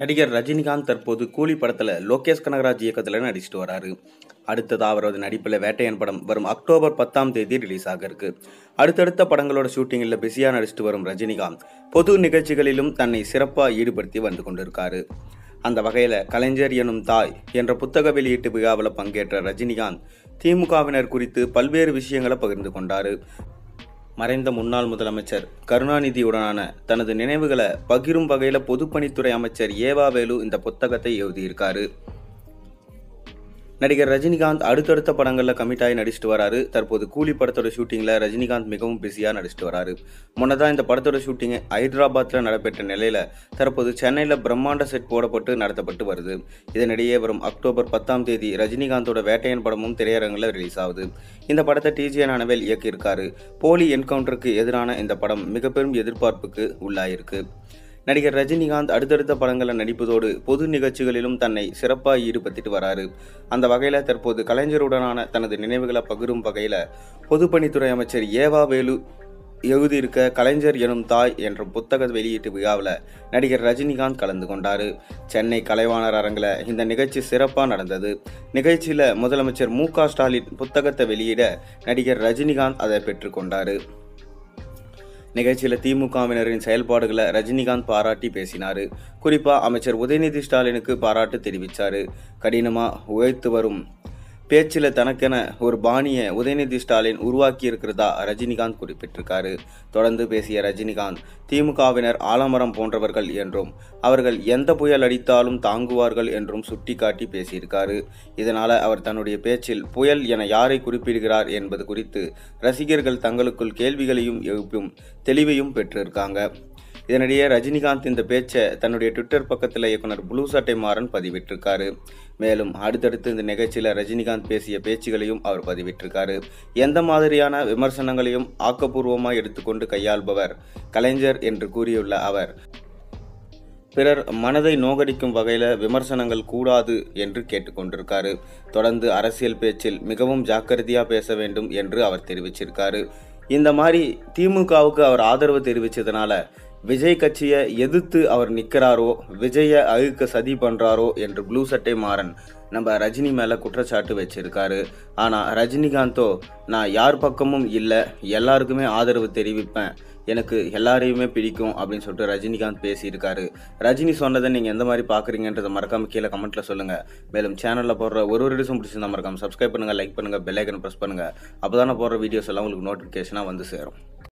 நடிகர் ரஜினிகாந்த் தற்போது கூலி படத்தில் லோகேஷ் கனகராஜ் இயக்கத்தில் நடிச்சிட்டு வராரு. அடுத்ததாக அவரது நடிப்பில் வேட்டையன் படம் வரும் அக்டோபர் 10ஆம் தேதி ரிலீஸ் ஆக இருக்கு. அடுத்தடுத்த படங்களோட ஷூட்டிங்கில் பிஸியாக நடிச்சிட்டு வரும் ரஜினிகாந்த் பொது நிகழ்ச்சிகளிலும் தன்னை சிறப்பாக ஈடுபடுத்தி வந்து கொண்டிருக்காரு. அந்த வகையில் கலைஞர் எனும் தாய் என்ற புத்தக வெளியீட்டு விழாவில் பங்கேற்ற ரஜினிகாந்த் திமுகவினர் குறித்து பல்வேறு விஷயங்களை பகிர்ந்து கொண்டார். மறைந்த முன்னாள் முதலமைச்சர் கருணாநிதியுடனான தனது நினைவுகளை பகிரும் வகையில் பொதுப்பணித்துறை அமைச்சர் ஏவா வேலு இந்த புத்தகத்தை எழுதியிருக்காரு. நடிகர் ரஜினிகாந்த் அடுத்தடுத்த படங்களில் கமிட்டாகி நடிச்சிட்டு வராரு. தற்போது கூலி படத்தோட ஷூட்டிங்கில் ரஜினிகாந்த் மிகவும் பிஸியாக நடிச்சிட்டு வராரு. முன்னதாக இந்த படத்தோட ஷூட்டிங் ஹைதராபாத்தில் நடைபெற்ற நிலையில் தற்போது சென்னையில் பிரம்மாண்ட செட் போடப்பட்டு நடத்தப்பட்டு வருது. இதனிடையே வரும் அக்டோபர் 10ஆம் தேதி ரஜினிகாந்தோட வேட்டையன் படமும் திரையரங்கில் ரிலீஸ் ஆகுது. இந்த படத்தை டிஜே ஞானவேல் இயக்கியிருக்காரு. போலி என்கவுண்டருக்கு எதிரான இந்த படம் மிக பெரும் எதிர்பார்ப்புக்கு உள்ளாயிருக்கு. நடிகர் ரஜினிகாந்த் அடுத்தடுத்த படங்களில் நடிப்பதோடு பொது நிகழ்ச்சிகளிலும் தன்னை சிறப்பாக ஈடுபடுத்திட்டு வராரு. அந்த வகையில் தற்போது கலைஞருடனான தனது நினைவுகளை பகிரும் வகையில் பொதுப்பணித்துறை அமைச்சர் ஏவா வேலு எழுதியிருக்க கலைஞர் எனும் தாய் என்ற புத்தக வெளியீட்டு விழாவில் நடிகர் ரஜினிகாந்த் கலந்து கொண்டார். சென்னை கலைவாணர் அரங்கில் இந்த நிகழ்ச்சி சிறப்பாக நடந்தது. நிகழ்ச்சியில் முதலமைச்சர் மு.க.ஸ்டாலின் புத்தகத்தை வெளியிட நடிகர் ரஜினிகாந்த் அதை பெற்றுக்கொண்டார். நிகழ்ச்சியில் திமுகவினரின் செயல்பாடுகளை ரஜினிகாந்த் பாராட்டி பேசினார். குறிப்பாக அமைச்சர் உதயநிதி ஸ்டாலினுக்கு பாராட்டு தெரிவித்தார். கடினமாக உழைத்து வரும் பேச்சில் தனக்கென ஒரு பாணியை உதயநிதி ஸ்டாலின் உருவாக்கி இருக்கிறதா ரஜினிகாந்த் குறிப்பிட்டிருக்காரு. தொடர்ந்து பேசிய ரஜினிகாந்த் திமுகவினர் ஆலமரம் போன்றவர்கள் என்றும் அவர்கள் எந்த புயல் அடித்தாலும் தாங்குவார்கள் என்றும் சுட்டிக்காட்டி பேசியிருக்காரு. இதனால் அவர் தன்னுடைய பேச்சில் புயல் என யாரை குறிப்பிடுகிறார் என்பது குறித்து ரசிகர்கள் தங்களுக்குள் கேள்விகளையும் எழுப்பும் தெளிவையும் பெற்றிருக்காங்க. இதனிடையே ரஜினிகாந்த் இந்த பேச்சை தன்னுடைய ட்விட்டர் பக்கத்தில் இயக்குனர் ப்ளூ சட்டை மாறன் பதிவிட்டிருக்காரு. மேலும் அடுத்தடுத்து இந்த நிகழ்ச்சியில் ரஜினிகாந்த் பேசிய பேச்சுகளையும் அவர் பதிவிட்டிருக்காரு. எந்த மாதிரியான விமர்சனங்களையும் ஆக்கப்பூர்வமாக எடுத்துக்கொண்டு கையாள்பவர் கலைஞர் என்று கூறியுள்ள அவர், பிறர் மனதை நோகடிக்கும் வகையில் விமர்சனங்கள் கூடாது என்று கேட்டுக்கொண்டிருக்காரு. தொடர்ந்து அரசியல் பேச்சில் மிகவும் ஜாக்கிரதையாக பேச வேண்டும் என்று அவர் தெரிவிச்சிருக்காரு. இந்த மாதிரி திமுகவுக்கு அவர் ஆதரவு தெரிவித்ததுனால விஜய் கட்சியை எதிர்த்து அவர் நிற்கிறாரோ, விஜயை அழுக்க சதி பண்ணுறாரோ என்று ப்ளூ சட்டை மாறன் நம்ம ரஜினி மேலே குற்றச்சாட்டு வச்சிருக்காரு. ஆனால் ரஜினிகாந்தோ நான் யார் பக்கமும் இல்லை, எல்லாருக்குமே ஆதரவு தெரிவிப்பேன், எனக்கு எல்லாரையுமே பிடிக்கும் அப்படின்னு சொல்லிட்டு ரஜினிகாந்த் பேசியிருக்காரு. ரஜினி சொன்னதை நீங்கள் எந்த மாதிரி பார்க்குறீங்கன்றதை மறக்காமல் கீழே கமெண்ட்டில் சொல்லுங்கள். மேலும் சேனலில் போடுற ஒரு டிஷும் பிடிச்சிருந்தா மறக்காமல் சப்ஸ்கிரைப் பண்ணுங்கள், லைக் பண்ணுங்கள், பெல் ஐக்கனை ப்ரெஸ் பண்ணுங்கள். அப்போ தானே போடுற வீடியோஸ் எல்லாம் உங்களுக்கு நோட்டிஃபிகேஷனாக வந்து சேரும்.